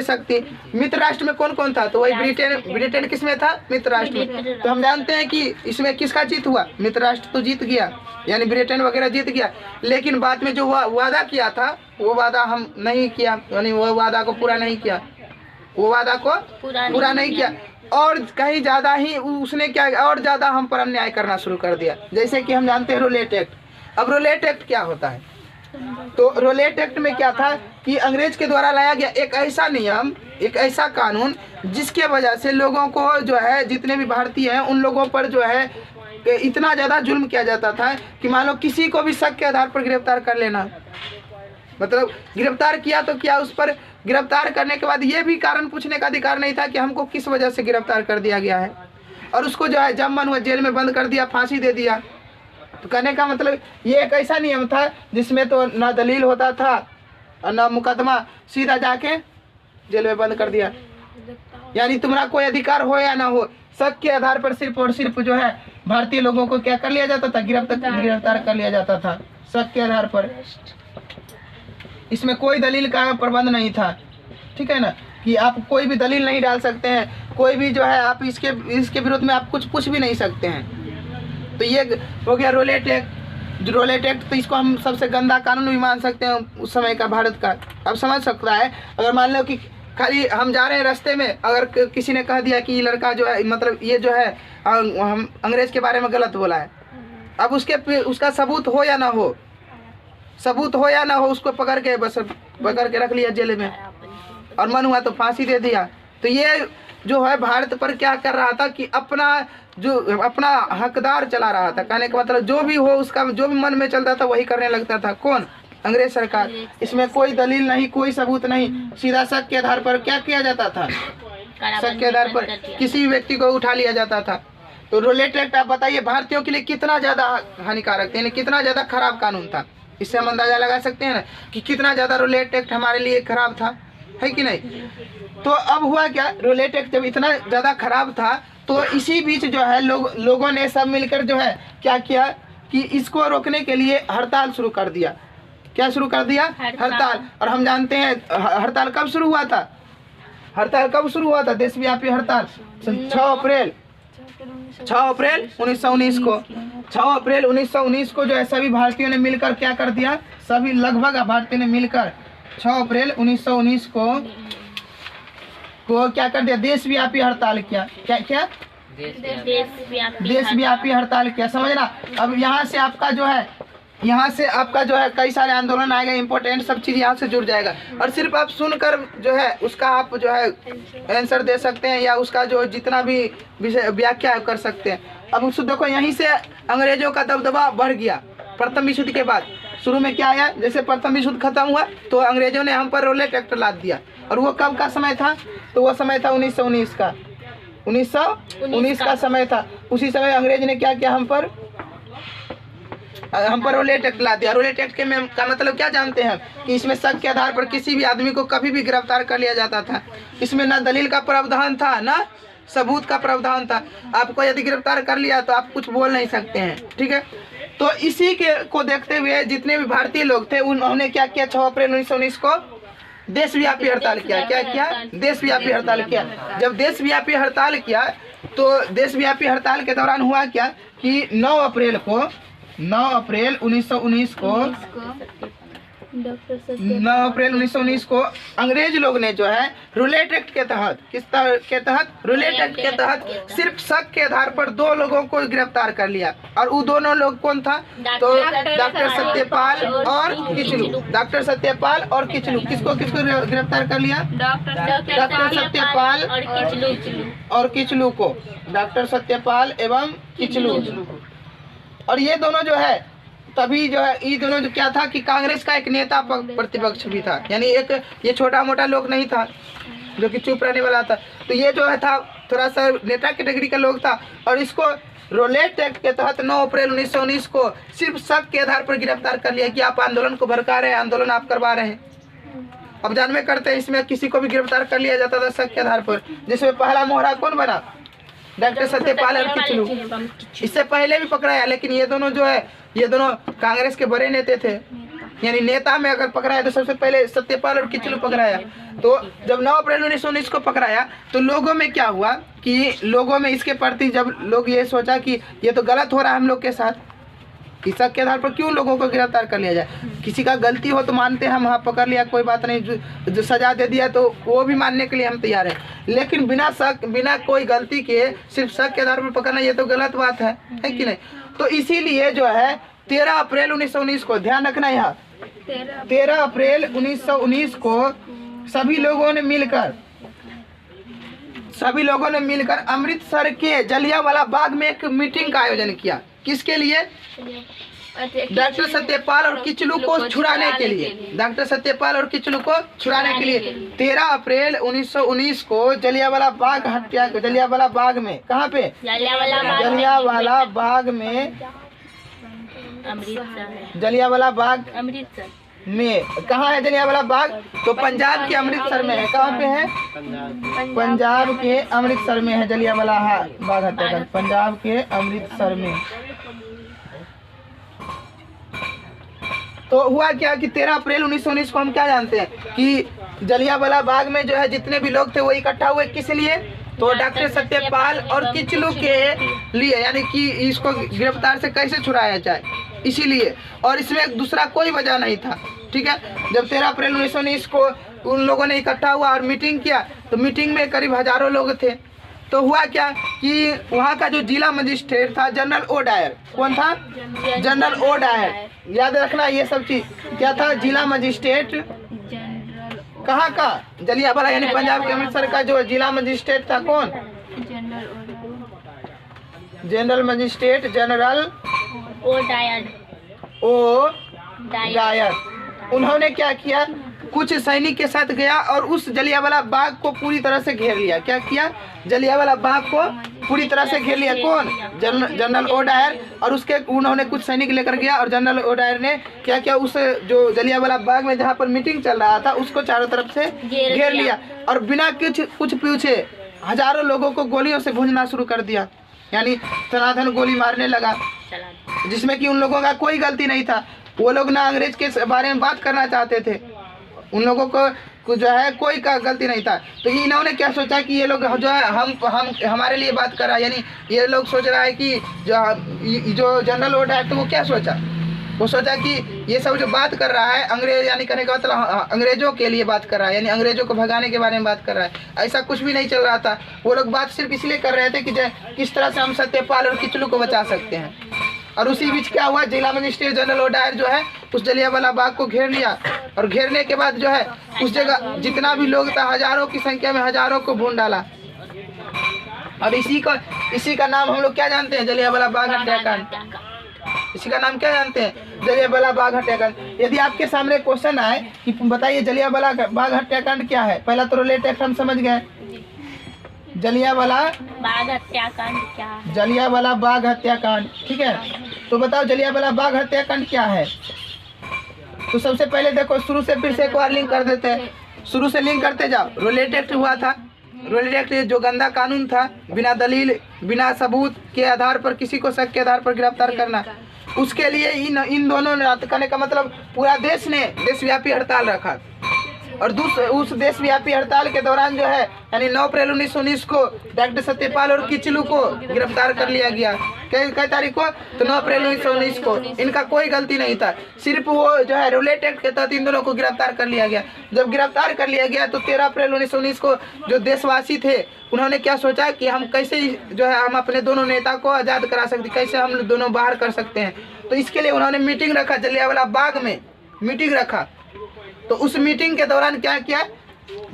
शक्ति। मित्र राष्ट्र में कौन कौन था, तो वही ब्रिटेन किस में था, मित्र राष्ट्र में। तो हम जानते हैं कि इसमें किसका जीत हुआ, मित्र राष्ट्र तो जीत गया, यानी ब्रिटेन वगैरह जीत गया। लेकिन बाद में जो वादा किया था वो वादा हम नहीं किया, यानी वो वादा को पूरा नहीं किया, पूरा नहीं किया, और कहीं ज़्यादा ही उसने क्या और ज़्यादा हम पर अन्याय करना शुरू कर दिया। जैसे कि हम जानते हैं रोलेट एक्ट। अब रोलेट एक्ट क्या होता है, तो रोलेट एक्ट में क्या था कि अंग्रेज के द्वारा लाया गया एक ऐसा नियम, एक ऐसा कानून जिसके वजह से लोगों को जो है जितने भी भारतीय हैं उन लोगों पर जो है इतना ज़्यादा जुल्म किया जाता था कि मान लो किसी को भी शक के आधार पर गिरफ्तार कर लेना, मतलब गिरफ्तार किया तो क्या, उस पर गिरफ्तार करने के बाद ये भी कारण पूछने का अधिकार नहीं था कि हमको किस वजह से गिरफ्तार कर दिया गया है, और उसको जो है जब मन हुआ जेल में बंद कर दिया, फांसी दे दिया। तो कहने का मतलब ये एक ऐसा नियम था जिसमें तो ना दलील होता था और ना मुकदमा, सीधा जाके जेल में बंद कर दिया, यानी तुम्हारा कोई अधिकार हो या ना हो, शक के आधार पर सिर्फ और सिर्फ जो है भारतीय लोगों को क्या कर लिया जाता था, गिरफ्तार कर लिया जाता था शक के आधार पर। इसमें कोई दलील का प्रबंध नहीं था, ठीक है ना, कि आप कोई भी दलील नहीं डाल सकते हैं, कोई भी जो है आप इसके विरोध में आप कुछ पूछ भी नहीं सकते हैं। तो ये हो गया रोलेट एक्ट। रोलेट एक्ट तो इसको हम सबसे गंदा कानून भी मान सकते हैं उस समय का भारत का। अब समझ सकता है, अगर मान लो कि खाली हम जा रहे हैं रास्ते में, अगर किसी ने कह दिया कि ये लड़का जो है, मतलब ये जो है हम अंग्रेज के बारे में गलत बोला है, अब उसका सबूत हो या ना हो, सबूत हो या ना हो, उसको पकड़ के रख लिया जेल में, और मन हुआ तो फांसी दे दिया। तो ये जो है भारत पर क्या कर रहा था कि अपना हकदार चला रहा था। कहने का मतलब जो भी हो, उसका जो भी मन में चलता था वही करने लगता था। कौन? अंग्रेज सरकार। इसमें कोई दलील नहीं, कोई सबूत नहीं, सीधा शक के आधार पर क्या किया जाता था, शक के आधार पर किसी व्यक्ति को उठा लिया जाता था। तो रोलेट एक्ट आप बताइए भारतीयों के लिए कितना ज़्यादा हानिकारक था, कितना ज़्यादा खराब कानून था। इससे हम अंदाजा लगा सकते हैं ना कि कितना ज़्यादा रोलेट एक्ट हमारे लिए खराब था, है कि नहीं। तो अब हुआ क्या, रोलेट एक्ट जब इतना ज़्यादा खराब था तो इसी बीच जो है लोगों ने सब मिलकर जो है क्या किया कि इसको रोकने के लिए हड़ताल शुरू कर दिया। क्या शुरू कर दिया? हड़ताल। और हम जानते हैं हड़ताल कब शुरू हुआ था, हड़ताल कब शुरू हुआ था, देशव्यापी हड़ताल 6 अप्रैल 1919 को। 6 अप्रैल 1919 को जो है सभी भारतीयों ने मिलकर क्या कर दिया, सभी लगभग भारतीयों ने मिलकर 6 अप्रैल 1919 को क्या कर दिया, देशव्यापी हड़ताल किया। क्या देशव्यापी हड़ताल किया, समझना। अब यहाँ से आपका जो है कई सारे आंदोलन आएगा, इंपॉर्टेंट सब चीज़ यहाँ से जुड़ जाएगा। और सिर्फ आप सुनकर जो है उसका आप जो है आंसर दे सकते हैं या उसका जो जितना भी विषय व्याख्या कर सकते हैं। अब उस देखो यहीं से अंग्रेजों का दबदबा बढ़ गया। प्रथम विश्व युद्ध के बाद शुरू में क्या आया, जैसे प्रथम विश्व युद्ध खत्म हुआ तो अंग्रेजों ने हम पर रोलेट एक्ट लाद दिया। और वो कब का समय था, तो वो समय था 1919 का, 1919 का समय था। उसी समय अंग्रेज ने क्या किया, हम पर रोलेट एक्ट ला दिया। रोलेट एक्ट का मतलब क्या जानते हैं कि इसमें शक के आधार पर किसी भी आदमी को कभी भी गिरफ्तार कर लिया जाता था। इसमें ना दलील का प्रावधान था ना सबूत का प्रावधान था। आपको यदि गिरफ्तार कर लिया तो आप कुछ बोल नहीं सकते हैं, ठीक है। तो इसी को देखते हुए जितने भी भारतीय लोग थे उन्होंने क्या किया, 6 अप्रैल 1919 को देशव्यापी हड़ताल किया। क्या किया? देशव्यापी हड़ताल किया। जब देशव्यापी हड़ताल किया तो देशव्यापी हड़ताल के दौरान हुआ क्या कि 9 अप्रैल 1919 को 9 अप्रैल 1919 को अंग्रेज लोग ने जो है रोलेट एक्ट के तहत, किस के तहत, रोलेट एक्ट के तहत सिर्फ शक के आधार पर 2 लोगों को गिरफ्तार कर लिया। और वो दोनों लोग कौन था, तो डॉक्टर सत्यपाल और किचलू। डॉक्टर सत्यपाल और किचलू किसको गिरफ्तार कर लिया, डॉक्टर सत्यपाल और किचलू को, डॉक्टर सत्यपाल एवं किचलू। और ये दोनों जो है तभी जो है ये दोनों जो क्या था कि कांग्रेस का एक नेता प्रतिपक्ष भी था, यानी एक ये छोटा मोटा लोग नहीं था जो कि चुप रहने वाला था। तो ये जो है था थोड़ा सा नेता कैटेगरी का लोग था। और इसको रोलेट एक्ट के तहत 9 अप्रैल 1919 को सिर्फ शक के आधार पर गिरफ्तार कर लिया कि आप आंदोलन को भड़का रहे हैं, आंदोलन आप करवा रहे हैं। अब जानवे करते हैं इसमें किसी को भी गिरफ्तार कर लिया जाता था शक के आधार पर। जिसमें पहला मोहरा कौन बना, डॉक्टर सत्यपाल और किचलू। इससे पहले भी पकड़ाया, लेकिन ये दोनों जो है ये दोनों कांग्रेस के बड़े नेता थे, यानी नेता में अगर पकड़ाया तो सबसे पहले सत्यपाल और किचलू पकड़ाया। तो जब 9 अप्रैल 1919 को पकड़ाया तो लोगों में क्या हुआ कि लोगों में इसके प्रति जब लोग ये सोचा कि ये तो गलत हो रहा है हम लोग के साथ, इस शक के आधार पर क्यों लोगों को गिरफ्तार कर लिया जाए। किसी का गलती हो तो मानते हैं हम, हाँ पकड़ लिया कोई बात नहीं, जो सजा दे दिया तो वो भी मानने के लिए हम तैयार हैं। लेकिन बिना शक, बिना कोई गलती के सिर्फ शक के आधार पर पकड़ना ये तो गलत बात है कि नहीं। तो इसीलिए जो है 13 अप्रैल 1919 को, ध्यान रखना यहाँ 13 अप्रैल 1919 को सभी लोगों ने मिलकर अमृतसर के जलियांवाला बाग में एक मीटिंग का आयोजन किया। किसके लिए, डॉक्टर सत्यपाल और किचलू को छुड़ाने के लिए, डॉक्टर सत्यपाल और किचलू को छुड़ाने के लिए 13 अप्रैल 1919 को जलियांवाला बाग हत्या, जलियांवाला बाग में, कहाँ पे, जलियांवाला बाग में, जलियांवाला बाग अमृतसर में, कहाँ है जलियांवाला बाग, तो पंजाब के अमृतसर में है। कहाँ पे है, पंजाब के अमृतसर में है जलियांवाला बाग हत्याकांड, पंजाब के अमृतसर में। तो हुआ क्या कि 13 अप्रैल 1919 को हम क्या जानते हैं कि जलियांवाला बाग में जो है जितने भी लोग थे वो इकट्ठा हुए किस लिए, तो डॉक्टर सत्यपाल और किचलू के लिए, यानी कि इसको गिरफ्तार से कैसे छुड़ाया जाए इसीलिए, और इसमें एक दूसरा कोई वजह नहीं था। ठीक है, जब 13 अप्रैल 1919 को उन लोगों ने इकट्ठा हुआ और मीटिंग किया, तो मीटिंग में करीब हजारों लोग थे। तो हुआ क्या कि वहाँ का जो जिला मजिस्ट्रेट था जनरल ओ डायर, कौन था, जनरल ओ डायर, याद रखना ये सब चीज क्या था, जिला मजिस्ट्रेट कहाँ का, जलियांवाला यानी पंजाब के अमृतसर का जो जिला मजिस्ट्रेट था कौन, general magistrate general O Dyer. उन्होंने क्या किया, कुछ सैनिक के साथ गया और उस जलियांवाला बाग को पूरी तरह से घेर लिया। क्या किया, जलियांवाला बाग को पूरी तरह से घेर लिया। कौन, जनरल ओ डायर, और उसके उन्होंने कुछ सैनिक लेकर गया और जनरल ओ डायर ने क्या किया, उस जो जलियांवाला बाग में जहाँ पर मीटिंग चल रहा था उसको चारों तरफ से घेर लिया और बिना कुछ पूछे हजारों लोगों को गोलियों से भूंजना शुरू कर दिया, यानी धनाधन गोली मारने लगा, जिसमें कि उन लोगों का कोई गलती नहीं था। वो लोग ना अंग्रेज के बारे में बात करना चाहते थे, उन लोगों को जो है कोई का गलती नहीं था। तो इन्होंने क्या सोचा कि ये लोग जो है हम हमारे लिए बात कर रहा है, यानी ये लोग सोच रहा है कि जो जनरल ओ डायर, तो वो क्या सोचा, वो सोचा कि ये सब जो बात कर रहा है अंग्रेज, यानी कहने का मतलब अंग्रेजों के लिए बात कर रहा है, यानी अंग्रेजों को भगाने के बारे में बात कर रहा है। ऐसा कुछ भी नहीं चल रहा था। वो लोग बात सिर्फ इसलिए कर रहे थे कि किस तरह से हम सत्यपाल और किचलू को बचा सकते हैं। और उसी बीच क्या हुआ, जिला मजिस्ट्रेट जनरल ओ डायर जो है उस जलियांवाला बाग को घेर लिया, और घेरने के बाद जो है उस जगह जितना भी लोग था हजारों की संख्या में हजारों को भून डाला। और इसी का नाम हम लोग क्या जानते हैं, जलियांवाला बाग हत्याकांड। इसी का नाम क्या जानते हैं, जलियांवाला बाग हत्याकांड। यदि आपके सामने क्वेश्चन आए कि बताइए जलियांवाला बाग हत्याकांड क्या है, पहला तो रोलेट एक्ट हम समझ गए, जलियांवाला बाग हत्याकांड क्या है, जलियांवाला बाग हत्याकांड। ठीक है, तो बताओ जलियांवाला बाग हत्याकांड क्या है। तो सबसे पहले देखो शुरू से फिर से एक बार लिंक कर देते हैं, शुरू से लिंक करते जाओ। रोलेट एक्ट हुआ था, रोलेट एक्ट जो गंदा कानून था, बिना दलील बिना सबूत के आधार पर किसी को शक के आधार पर गिरफ्तार करना, उसके लिए इन दोनों ने, कहने का मतलब पूरा देश ने देशव्यापी हड़ताल रखा। और उस देशव्यापी हड़ताल के दौरान जो है यानी 9 अप्रैल 1919 को डॉक्टर सत्यपाल और किचलू को गिरफ्तार कर लिया गया। कई तारीख को, तो 9 अप्रैल 1919 को। इनका कोई गलती नहीं था, सिर्फ वो जो है रोलेट एक्ट के तहत इन दोनों को गिरफ्तार कर लिया गया। जब गिरफ्तार कर लिया गया तो 13 अप्रैल 1919 को जो देशवासी थे उन्होंने क्या सोचा कि हम कैसे जो है हम अपने दोनों नेता को आज़ाद करा सकते, कैसे हम दोनों बाहर कर सकते हैं। तो इसके लिए उन्होंने मीटिंग रखा, जलियांवाला बाग में मीटिंग रखा। तो उस मीटिंग के दौरान क्या किया,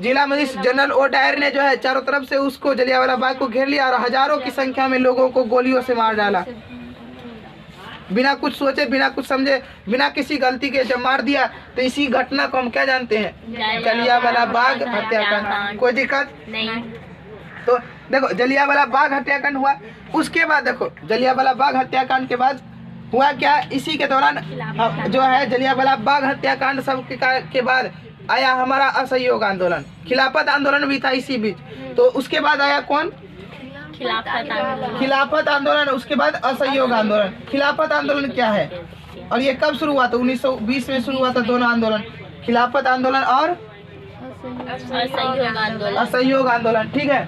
जिला मजिस्ट्रेट जनरल ओ डायर ने जो है चारों तरफ से उसको जलियांवाला बाग को घेर लिया और हजारों की संख्या में लोगों को गोलियों से मार डाला, बिना कुछ सोचे बिना कुछ समझे बिना किसी गलती के जब मार दिया। तो इसी घटना को हम क्या जानते हैं, जलियांवाला बाग हत्याकांड। कोई दिक्कत नहीं। तो देखो जलियांवाला बाग हत्याकांड हुआ, उसके बाद देखो जलियांवाला बाग हत्याकांड के बाद हुआ क्या, इसी के दौरान जो है जलियांवाला बाग हत्याकांड सब के बाद आया हमारा असहयोग आंदोलन, खिलाफत आंदोलन भी था इसी बीच। तो उसके बाद आया कौन, खिलाफत आंदोलन, उसके बाद असहयोग आंदोलन। खिलाफत आंदोलन क्या है और ये कब शुरू हुआ था, 1920 में शुरू हुआ था दोनों आंदोलन, खिलाफत आंदोलन और असहयोग आंदोलन। ठीक है,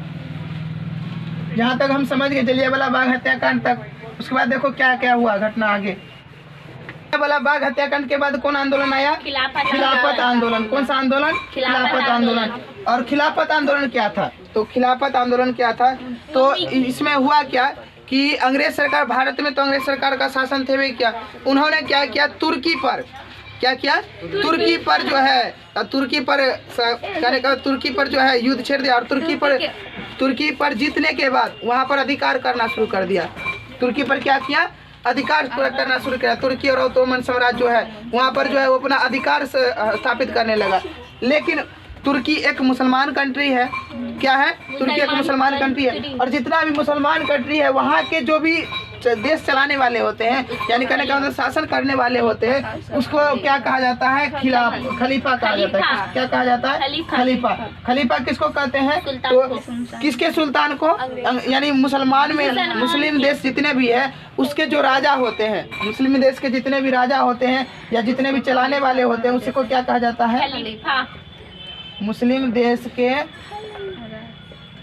यहाँ तक हम समझ गए जलियांवाला बाग हत्याकांड तक। उसके बाद देखो क्या क्या हुआ घटना आगे। जलियांवाला बाग हत्याकांड के बाद कौन आंदोलन आया, खिलाफत आंदोलन। कौन सा आंदोलन, खिलाफत आंदोलन। और खिलाफत आंदोलन क्या था, तो खिलाफत आंदोलन क्या था, तो इसमें हुआ क्या कि अंग्रेज सरकार, भारत में तो अंग्रेज सरकार का शासन थे भी क्या, उन्होंने क्या किया, तुर्की पर क्या किया, तुर्की पर जो है तुर्की पर जो है युद्ध छेड़ दिया और तुर्की पर जीतने के बाद वहाँ पर अधिकार करना शुरू कर दिया। तुर्की पर क्या किया, अधिकार करना शुरू किया। तुर्की और ओटोमन साम्राज्य जो है वहाँ पर जो है वो अपना अधिकार स्थापित करने लगा। लेकिन तुर्की एक मुसलमान कंट्री है, क्या है, तुर्की एक मुसलमान कंट्री है, और जितना भी मुसलमान कंट्री है वहाँ के जो भी देश चलाने वाले होते हैं, यानी कहने का मतलब शासन करने वाले होते हैं, उसको क्या कहा जाता है? खलीफा कहा जाता है। क्या कहा जाता है? खलीफा। खलीफा किसको कहते हैं? तो किसके? सुल्तान को, यानी मुसलमान में मुस्लिम देश जितने भी है उसके जो राजा होते हैं, मुस्लिम देश के जितने भी राजा होते हैं या जितने भी चलाने वाले होते हैं उसी को क्या कहा जाता है? मुस्लिम देश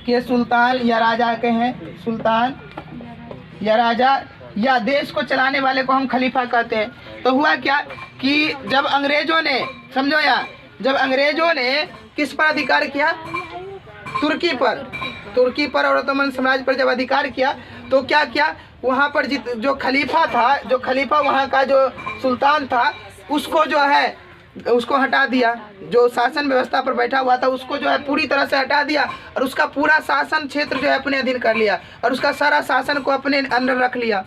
के सुल्तान या राजा के हैं, सुल्तान या राजा या देश को चलाने वाले को हम खलीफा कहते हैं। तो हुआ क्या कि जब अंग्रेजों ने, समझो यार, जब अंग्रेजों ने किस पर अधिकार किया? तुर्की पर और ओटोमन साम्राज्य पर जब अधिकार किया तो क्या किया? वहाँ पर जो खलीफा था, जो खलीफा वहाँ का जो सुल्तान था, उसको जो है उसको हटा दिया। जो शासन व्यवस्था पर बैठा हुआ था उसको जो है पूरी तरह से हटा दिया और उसका पूरा शासन क्षेत्र जो है अपने अधीन कर लिया और उसका सारा शासन को अपने अंडर रख लिया।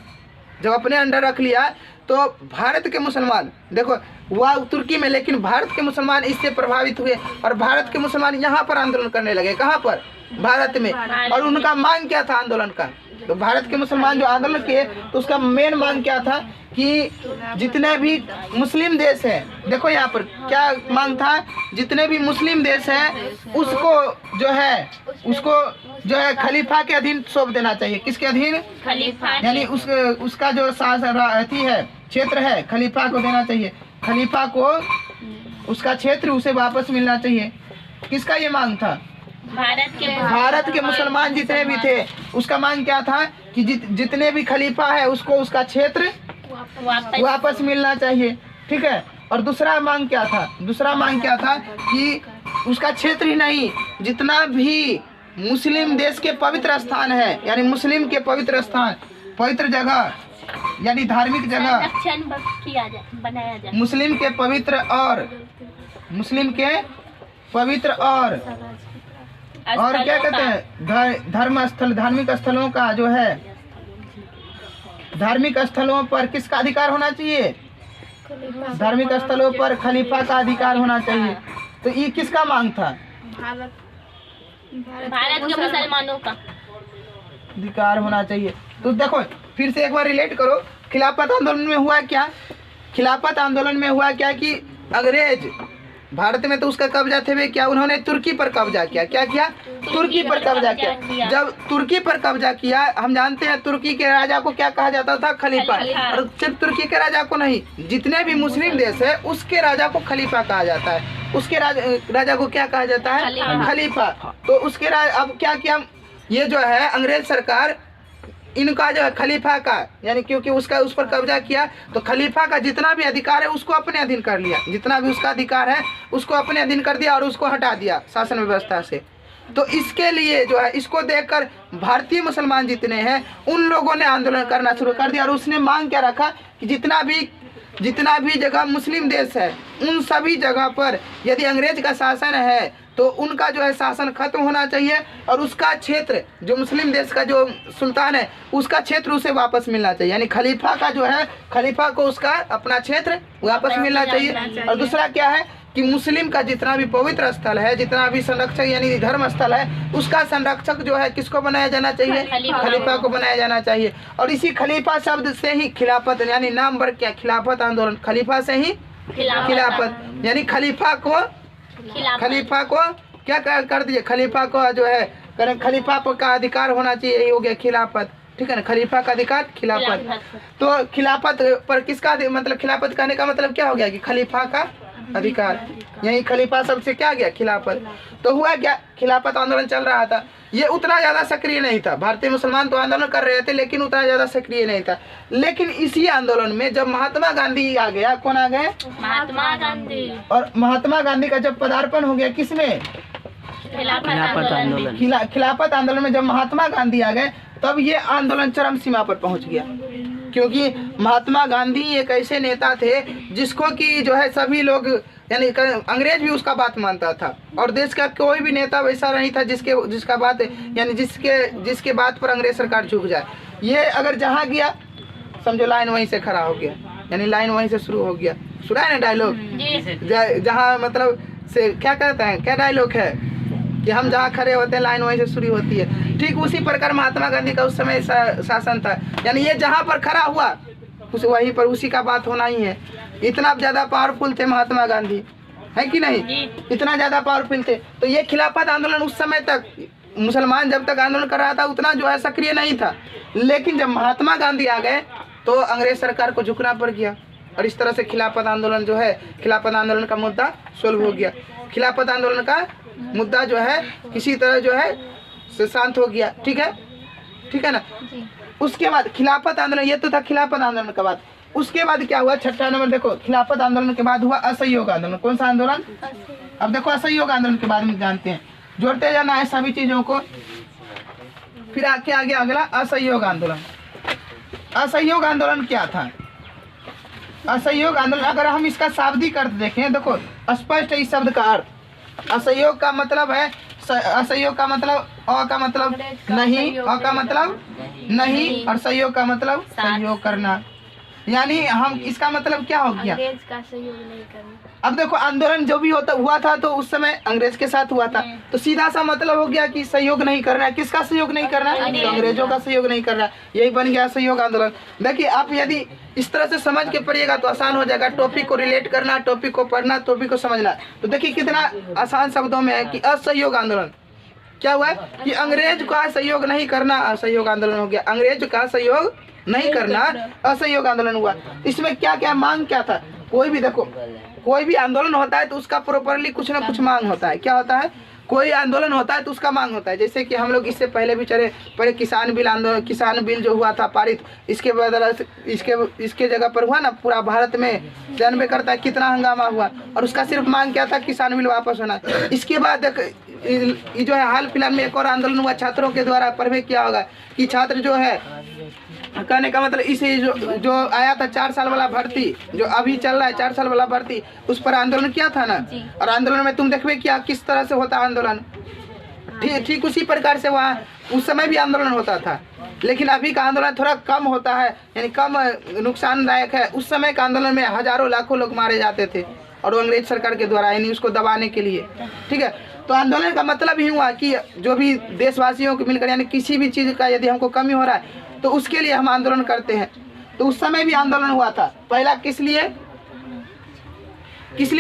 जब अपने अंडर रख लिया तो भारत के मुसलमान, देखो वह तुर्की में, लेकिन भारत के मुसलमान इससे प्रभावित हुए और भारत के मुसलमान यहाँ पर आंदोलन करने लगे। कहाँ पर? भारत में। और उनका मांग क्या था आंदोलन का? तो भारत के मुसलमान जो आंदोलन किए तो उसका मेन मांग क्या था कि जितने भी मुस्लिम देश हैं, देखो यहाँ पर क्या मांग था? जितने भी मुस्लिम देश हैं उसको जो है खलीफा के अधीन सौंप देना चाहिए। किसके अधीन? खलीफा। यानी उसका जो अथी है, क्षेत्र है, खलीफा को देना चाहिए। खलीफा को उसका क्षेत्र उसे वापस मिलना चाहिए। किसका ये मांग था? भारत के मुसलमान जितने भी थे उसका मांग क्या था कि जितने भी खलीफा है उसको उसका क्षेत्र वापस मिलना चाहिए। ठीक है। और दूसरा मांग क्या था? दूसरा मांग क्या था कि उसका क्षेत्र ही नहीं, जितना भी मुस्लिम देश के पवित्र स्थान है, यानी मुस्लिम के पवित्र स्थान, पवित्र जगह यानी धार्मिक जगह, मुस्लिम के पवित्र और क्या कहते हैं, धर्म स्थल, धार्मिक स्थलों का जो है, धार्मिक स्थलों पर किसका अधिकार होना चाहिए? धार्मिक स्थलों पर खलीफा का अधिकार होना चाहिए। तो ये किसका मांग था? भारत के मुसलमानों का अधिकार होना चाहिए। तो देखो फिर से एक बार रिलेट करो, खिलाफत आंदोलन में हुआ क्या? खिलाफत आंदोलन में हुआ क्या कि अंग्रेज भारत में तो उसका कब्जा थे वे, क्या उन्होंने तुर्की पर कब्जा किया। क्या किया? तुर्की पर कब्जा किया। जब तुर्की पर कब्जा किया, हम जानते हैं तुर्की के राजा को क्या कहा जाता था? खलीफा। और सिर्फ तुर्की के राजा को नहीं, जितने भी मुस्लिम देश है उसके राजा को खलीफा कहा जाता है। उसके राजा को क्या कहा जाता है? खलीफा। तो उसके अब क्या किया, ये जो है अंग्रेज सरकार इनका जो है खलीफा का, यानी क्योंकि उस पर कब्जा किया तो खलीफा का जितना भी अधिकार है उसको अपने अधीन कर लिया, जितना भी उसका अधिकार है उसको अपने अधीन कर दिया और उसको हटा दिया शासन व्यवस्था से। तो इसके लिए जो है, इसको देखकर भारतीय मुसलमान जितने हैं उन लोगों ने आंदोलन करना शुरू कर दिया और उसने मांग क्या रखा कि जितना भी जगह मुस्लिम देश है उन सभी जगह पर यदि अंग्रेज का शासन है तो उनका जो है शासन खत्म होना चाहिए और उसका क्षेत्र, जो मुस्लिम देश का जो सुल्तान है उसका क्षेत्र उसे वापस मिलना चाहिए। यानी खलीफा का जो है, खलीफा को उसका अपना क्षेत्र वापस मिलना चाहिए। और दूसरा क्या है कि मुस्लिम का जितना भी पवित्र स्थल है, जितना भी संरक्षक यानी धर्म स्थल है, उसका संरक्षक जो है किसको बनाया जाना चाहिए? खलीफा को बनाया जाना चाहिए। और इसी खलीफा शब्द से ही खिलाफत, यानी नाम वर्ग क्या? खिलाफत आंदोलन। खलीफा से ही खिलाफत, यानी खलीफा को क्या कर दिए? खलीफा को जो है खलीफा का अधिकार होना चाहिए, यही हो गया खिलाफत। ठीक है ना, खलीफा का अधिकार, खिलाफत। तो खिलाफत पर किसका मतलब, खिलाफत कहने का मतलब क्या हो गया कि खलीफा का अधिकार, यही खलीफा शब्द से क्या गया? खिलाफत। तो हुआ क्या, खिलाफत आंदोलन चल रहा था, ये उतना ज़्यादा सक्रिय नहीं था। भारतीय मुसलमान तो आंदोलन कर रहे थे लेकिन उतना ज़्यादा सक्रिय नहीं था। लेकिन इसी आंदोलन में जब महात्मा गांधी आ गया, कौन आ गए? महात्मा गांधी। और महात्मा गांधी का जब पदार्पण हो गया किसमें? खिलाफत आंदोलन में जब महात्मा गांधी आ गए तब ये आंदोलन चरम सीमा पर पहुंच गया, क्योंकि महात्मा गांधी एक ऐसे नेता थे जिसको कि जो है सभी लोग, यानी अंग्रेज भी उसका बात मानता था और देश का कोई भी नेता वैसा नहीं था जिसका बात, यानी जिसके बात पर अंग्रेज सरकार झुक जाए। ये अगर जहाँ गया समझो लाइन वहीं से खड़ा हो गया, यानी लाइन वहीं से शुरू हो गया। सुना है ना डायलॉग, जहाँ मतलब से क्या कहते हैं, क्या डायलॉग है कि हम जहाँ खड़े होते हैं लाइन वहीं से शुरू होती है। ठीक उसी प्रकार महात्मा गांधी का उस समय शासन था। यानी ये जहाँ पर खड़ा हुआ उस वहीं पर उसी का बात होना ही है। इतना ज़्यादा पावरफुल थे महात्मा गांधी, है कि नहीं? इतना ज़्यादा पावरफुल थे। तो ये खिलाफत आंदोलन उस समय तक मुसलमान जब तक आंदोलन कर रहा था उतना जो है सक्रिय नहीं था, लेकिन जब महात्मा गांधी आ गए तो अंग्रेज सरकार को झुकना पड़ गया और इस तरह से खिलाफत आंदोलन जो है, खिलाफत आंदोलन का मुद्दा सोल्व हो गया। खिलाफत आंदोलन का मुद्दा जो है किसी तरह जो है शांत हो गया। ठीक है ना? उसके बाद खिलाफत आंदोलन, ये तो था खिलाफत आंदोलन का बात। उसके बाद क्या हुआ? 6ठा नंबर देखो, खिलाफत आंदोलन के बाद हुआ असहयोग आंदोलन। कौन सा आंदोलन? अब देखो असहयोग आंदोलन के बारे में जानते हैं, जोड़ते जाना है सभी चीजों को। फिर आगे अगला असहयोग आंदोलन। असहयोग आंदोलन क्या था? असहयोग आंदोलन अगर हम इसका शाब्दिक अर्थ देखें, देखो स्पष्ट है इस शब्द का अर्थ। असहयोग का मतलब है, असहयोग का मतलब अ का मतलब नहीं, अ का मतलब नहीं और सहयोग का मतलब सहयोग करना। यानी हम इसका मतलब क्या हो गया? अंग्रेज का सहयोग नहीं करना। अब देखो आंदोलन जो भी हुआ था तो उस समय अंग्रेज के साथ हुआ था, तो सीधा सा मतलब हो गया कि सहयोग नहीं करना है। किसका सहयोग नहीं करना है? तो अंग्रेजों का सहयोग नहीं करना। यही बन गया सहयोग आंदोलन। देखिए आप यदि इस तरह से समझ के पढ़िएगा तो आसान हो जाएगा। टॉपिक को रिलेट करना, टॉपिक को पढ़ना, टॉपिक को समझना। तो देखिए कितना आसान शब्दों में है कि असहयोग आंदोलन क्या हुआ कि अंग्रेज का सहयोग नहीं करना, असहयोग आंदोलन हो गया। अंग्रेज का सहयोग नहीं करना, असहयोग आंदोलन हुआ। इसमें क्या क्या मांग क्या था? कोई भी देखो, कोई भी आंदोलन होता है तो उसका प्रॉपरली कुछ ना कुछ मांग होता है। क्या होता है? कोई आंदोलन होता है तो उसका मांग होता है। जैसे कि हम लोग इससे पहले भी चले पहले किसान बिल आंदोलन, किसान बिल जो हुआ था पारित, इसके बदला इसके जगह पर हुआ ना पूरा भारत में जानबे करता है कितना हंगामा हुआ, और उसका सिर्फ मांग क्या था? किसान बिल वापस होना। इसके बाद ये जो है हाल फिलहाल में एक और आंदोलन हुआ छात्रों के द्वारा। पढ़े क्या होगा कि छात्र जो है, कहने का मतलब इसे जो आया था 4 साल वाला भर्ती, जो अभी चल रहा है 4 साल वाला भर्ती, उस पर आंदोलन किया था ना। और आंदोलन में तुम देखो क्या किस तरह से होता आंदोलन। ठीक उसी प्रकार से वहाँ उस समय भी आंदोलन होता था, लेकिन अभी का आंदोलन थोड़ा कम होता है, यानी कम नुकसानदायक है। उस समय का आंदोलन में हजारों लाखों लोग मारे जाते थे और वो अंग्रेज सरकार के द्वारा, यानी उसको दबाने के लिए। ठीक है, तो आंदोलन का मतलब ही हुआ कि जो भी देशवासियों को मिलकर, यानी किसी भी चीज़ का यदि हमको कमी हो रहा है तो उसके लिए हम आंदोलन करते हैं। तो उस समय भी आंदोलन हुआ था। पहला किस लिए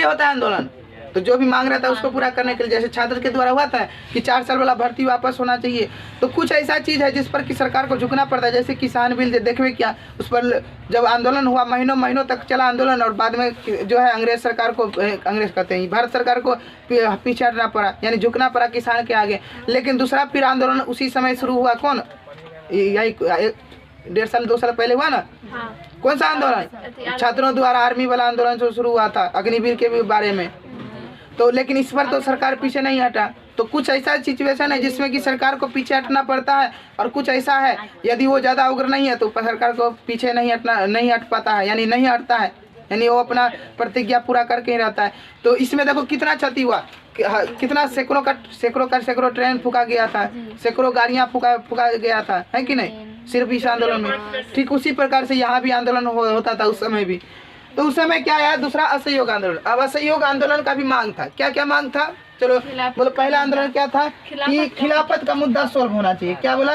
होता है आंदोलन? तो जो भी मांग रहा था उसको पूरा करने के लिए। जैसे छात्र के द्वारा हुआ था कि 4 साल वाला भर्ती वापस होना चाहिए, तो कुछ ऐसा चीज़ है जिस पर कि सरकार को झुकना पड़ता है। जैसे किसान बिल देखिए क्या, उस पर जब आंदोलन हुआ महीनों तक चला आंदोलन, और बाद में जो है अंग्रेज सरकार को, अंग्रेज कहते हैं भारत सरकार को पीछे हटना पड़ा, यानी झुकना पड़ा किसान के आगे। लेकिन दूसरा फिर आंदोलन उसी समय शुरू हुआ। कौन? यही 1.5 साल 2 साल पहले हुआ ना। कौन सा आंदोलन? छात्रों द्वारा आर्मी वाला आंदोलन जो शुरू हुआ था अग्निवीर के भी बारे में। तो लेकिन इस पर तो सरकार पीछे नहीं हटा। तो कुछ ऐसा सिचुएशन है जिसमें कि सरकार को पीछे हटना पड़ता है, और कुछ ऐसा है यदि वो ज़्यादा उग्र नहीं है तो सरकार को पीछे नहीं हट पाता है, यानी नहीं हटता है, यानी वो अपना प्रतिज्ञा पूरा करके ही रहता है। तो इसमें देखो कितना क्षति हुआ, कितना सैकड़ों ट्रेन फूका गया था, सैकड़ों गाड़ियाँ फूका गया था, है कि नहीं, सिर्फ इस आंदोलन में। ठीक उसी प्रकार से यहाँ भी आंदोलन होता था उस समय भी। तो उस समय क्या आया? दूसरा असहयोग आंदोलन। अब असहयोग आंदोलन का भी मांग था। क्या क्या मांग था? चलो बोलो। पहला आंदोलन क्या था कि खिलाफत का मुद्दा सोल्व होना चाहिए। क्या बोला?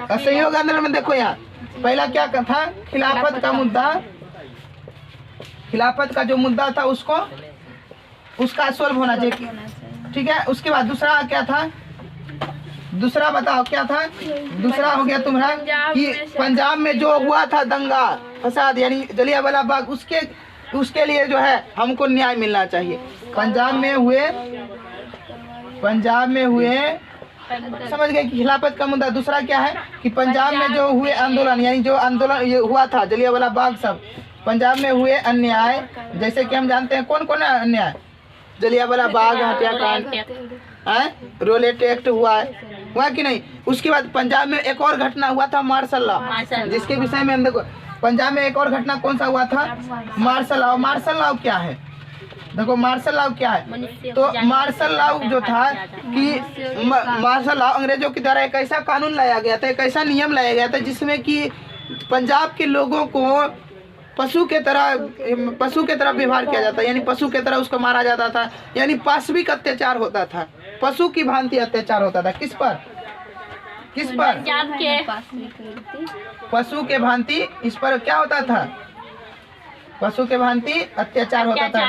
असहयोग आंदोलन में देखो यहाँ पहला क्या था? खिलाफत का मुद्दा, खिलाफत का जो मुद्दा था उसका सोल्व होना चाहिए। ठीक है, उसके बाद दूसरा क्या था? दूसरा बताओ क्या था? दूसरा हो गया तुम्हारा कि पंजाब में जो हुआ था दंगा फसाद, यानी जलियांवाला बाग, उसके लिए जो है हमको न्याय मिलना चाहिए। पंजाब में हुए समझ गए कि खिलाफत का मुद्दा। दूसरा क्या है कि पंजाब में जो हुए आंदोलन, यानी जो आंदोलन ये हुआ था जलियांवाला बाग, सब पंजाब में हुए अन्याय, जैसे कि हम जानते हैं कौन कौन अन्याय, जलियांवाला बाग हत्याकांड, रोलेट एक्ट हुआ कि नहीं। उसके बाद पंजाब में एक और घटना हुआ था मार्शल लॉ, जिसके विषय में हम देखो पंजाब में एक और घटना कौन सा हुआ था? Martial law. मार्शल लॉ क्या है? देखो मार्शल लॉ क्या है? तो मार्शल लॉ जो था कि मार्शल लॉ अंग्रेजों के द्वारा एक ऐसा कानून लाया गया था, एक ऐसा नियम लाया गया था जिसमें कि पंजाब के लोगों को पशु के तरह व्यवहार किया जाता है, यानी पशु के तरह उसको मारा जाता था, यानी पाशविक अत्याचार होता था, पशु की भांति अत्याचार होता था। किस पर? किस पर? पंजाब के पशु के भांति इस पर क्या होता था? पशु के भांति अत्याचार होता था।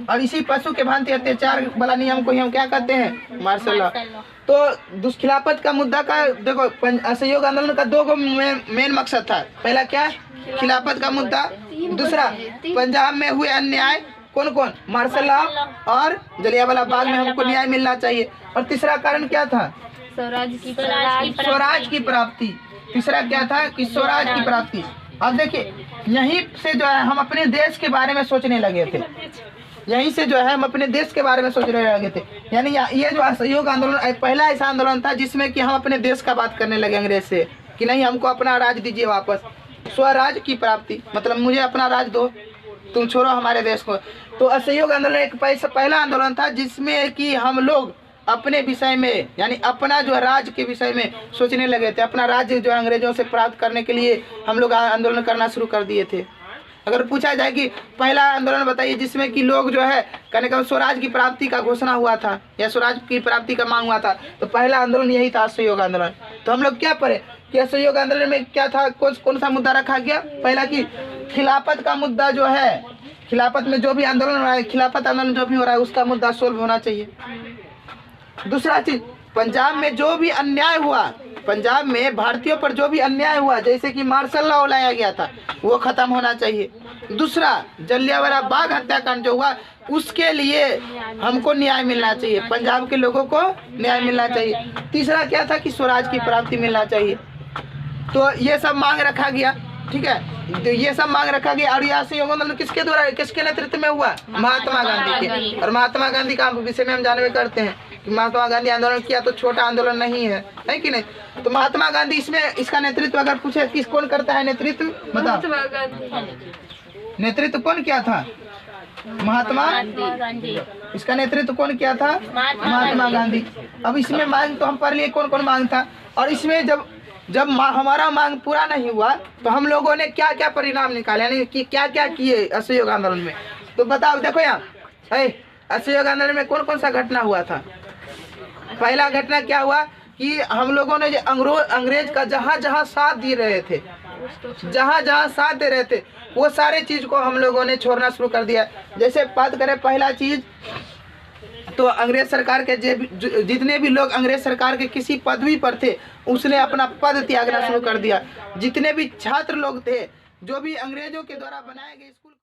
और इसी पशु के भांति अत्याचार वाला नियम को ही हम क्या कहते हैं? Martial law. तो दुष्खिलाफत का मुद्दा का देखो, असहयोग आंदोलन का दो मेन मकसद था। पहला क्या? खिलाफत का मुद्दा। दूसरा, पंजाब में हुए अन्याय, कौन कौन? मार्शल लॉ और जलियांवाला बाग में हमको न्याय मिलना चाहिए। और तीसरा कारण क्या था? स्वराज की प्राप्ति। तीसरा क्या था? कि स्वराज की प्राप्ति। अब देखिए, यहीं से जो है हम अपने देश के बारे में सोचने लगे थे। यहीं से जो है हम अपने देश के बारे में सोचने लगे थे। यानी ये जो असहयोग आंदोलन पहला ऐसा आंदोलन था जिसमें कि हम अपने देश का बात करने लगे अंग्रेज से, कि नहीं हमको अपना राज दीजिए वापस। स्वराज की प्राप्ति मतलब मुझे अपना राज दो, तुम छोड़ो हमारे देश को। तो असहयोग आंदोलन एक पहला आंदोलन था जिसमें कि हम लोग अपने विषय में, यानी अपना जो राज्य के विषय में सोचने लगे थे। अपना राज्य जो अंग्रेजों से प्राप्त करने के लिए हम लोग आंदोलन करना शुरू कर दिए थे। अगर पूछा जाए कि पहला आंदोलन बताइए जिसमें कि लोग जो है कहने का स्वराज की प्राप्ति का घोषणा हुआ था या स्वराज की प्राप्ति का मांग हुआ था, तो पहला आंदोलन यही था, असहयोग आंदोलन। तो हम लोग क्या पढ़े कि असहयोग आंदोलन में क्या था? कौन सा मुद्दा रखा गया? पहला कि खिलाफत का मुद्दा जो है, खिलाफत में जो भी आंदोलन हो रहा है, खिलाफत आंदोलन जो भी हो रहा है उसका मुद्दा सोल्व होना चाहिए। दूसरा चीज, पंजाब में जो भी अन्याय हुआ, पंजाब में भारतीयों पर जो भी अन्याय हुआ, जैसे कि मार्शल लॉ लाया गया था, वो खत्म होना चाहिए। दूसरा, जलियांवाला बाग हत्याकांड जो हुआ उसके लिए हमको न्याय मिलना चाहिए, पंजाब के लोगों को न्याय मिलना चाहिए। तीसरा क्या था? कि स्वराज की प्राप्ति मिलना चाहिए। तो ये सब मांग रखा गया, ठीक है। तो ये सब मांग रखा गया। और यहाँ से आंदोलन किसके द्वारा, किसके नेतृत्व में हुआ? महात्मा गांधी के। और महात्मा गांधी का विषय में हम जानवे करते हैं कि महात्मा गांधी आंदोलन किया तो छोटा आंदोलन नहीं है कि नहीं? तो महात्मा गांधी इसमें, इसका नेतृत्व अगर पूछे किस कौन करता है नेतृत्व, बताओ। नेतृत्व कौन किया था? महात्मा गांधी। इसका नेतृत्व कौन किया था? महात्मा गांधी। अब इसमें मांग तो हम पढ़ लिए कौन कौन मांग था। और इसमें जब हमारा मांग पूरा नहीं हुआ तो हम लोगों ने क्या क्या परिणाम निकाले, यानी कि क्या क्या किए असहयोग आंदोलन में। तो बताओ, देखो यहाँ असहयोग आंदोलन में कौन कौन सा घटना हुआ था। पहला घटना क्या हुआ कि हम लोगों ने जो अंग्रेज का जहाँ जहाँ साथ दे रहे थे, जहाँ जहाँ साथ दे रहे थे, वो सारे चीज को हम लोगों ने छोड़ना शुरू कर दिया। जैसे बात करें पहला चीज, तो अंग्रेज सरकार के जितने भी लोग अंग्रेज सरकार के किसी पदवी पर थे उसने अपना पद त्यागना शुरू कर दिया। जितने भी छात्र लोग थे, जो भी अंग्रेजों के द्वारा बनाए गए स्कूल